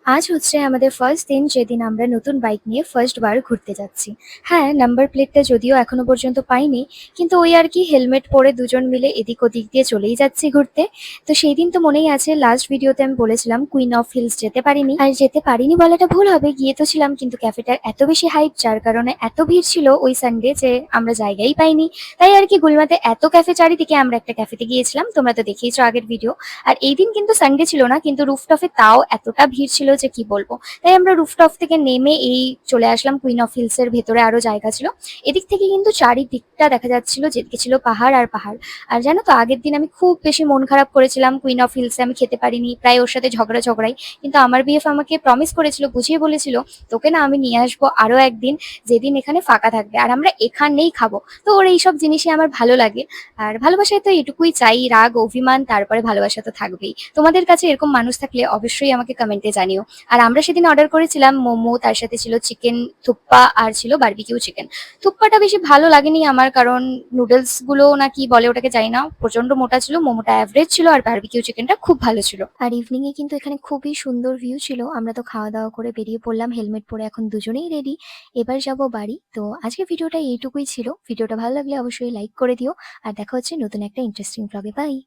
আজ হচ্ছে আমাদের ফার্স্ট দিন যেদিন আমরা নতুন বাইক নিয়ে ফার্স্ট বার ঘুরতে যাচ্ছি। হ্যাঁ, নাম্বার প্লেটটা যদিও এখনো পর্যন্ত পাইনি, কিন্তু ওই আর কি হেলমেট পরে দুজন মিলে এদিক ওদিক দিয়ে চলেই যাচ্ছি ঘুরতে। তো সেই দিন তো মনেই আছে, লাস্ট ভিডিওতে আমি বলেছিলাম কুইন অফ হিলস যেতে পারিনি, আর যেতে পারিনি বলাটা ভুল হবে, গিয়ে তো ছিলাম, কিন্তু ক্যাফেটার এত বেশি হাইপ যার কারণে এত ভিড় ছিল ওই সানডে যে আমরা জায়গাই পাইনি। তাই আর কি গুলমাতে এত ক্যাফে চারিদিকে, আমরা একটা ক্যাফেতে গিয়েছিলাম, তোমরা তো দেখেইছো আগের ভিডিও। আর এই দিন কিন্তু সানডে ছিল না, কিন্তু রুফটপে তাও এতটা ভিড় ছিল যে কি বলবো। তাই আমরা রুফটপ থেকে নেমে এই চলে আসলাম কুইন অফ হিলস এর ভেতরে, আরো জায়গা ছিল। এদিক থেকে কিন্তু চারিদিকটা দেখা যাচ্ছিল, যেদিকে ছিল পাহাড় আর পাহাড়। আর জানো তো, আগের দিন আমি খুব বেশি মন খারাপ করেছিলাম, কুইন অফ হিলসে আমি খেতে পারিনি, প্রায় ওর সাথে ঝগড়াই। কিন্তু আমার বিএফ আমাকে প্রমিস করেছিল, বুঝিয়ে বলেছিল, তোকে না আমি নিয়ে আসবো আরো একদিন, যেদিন এখানে ফাঁকা থাকবে আর আমরা এখানেই খাবো। তো ওর এইসব জিনিসই আমার ভালো লাগে। আর ভালোবাসায় তো এটুকুই চাই, রাগ অভিমান তারপরে ভালোবাসা তো থাকবেই। তোমাদের কাছে এরকম মানুষ থাকলে অবশ্যই আমাকে কমেন্টে জানিও। আর আমরা সেদিন অর্ডার করেছিলাম মোমো, তার সাথে ছিল চিকেন থুপ্পা আর ছিল বারবিকিউ চিকেন। থুপ্পাটা বেশি ভালো লাগেনি আমার, কারণ নুডলস গুলো না কি বলে ওটাকে জানি না, প্রচন্ড মোটা ছিল, মোমোটা অ্যাভারেজ ছিল, আর বারবিকিউ চিকেনটা খুব ভালো ছিল। আর ইভিনিং এ কিন্তু এখানে খুবই সুন্দর ভিউ ছিল। আমরা তো খাওয়া দাওয়া করে বেরিয়ে পড়লাম, হেলমেট পরে এখন দুজনেই রেডি। এবার যাব বাড়ি। তো আজকে ভিডিওটা এইটুকুই ছিল। ভিডিওটা ভালো লাগলে অবশ্যই লাইক করে দিও। আর দেখা হচ্ছে নতুন একটা ইন্টারেস্টিং ব্লগে। বাই।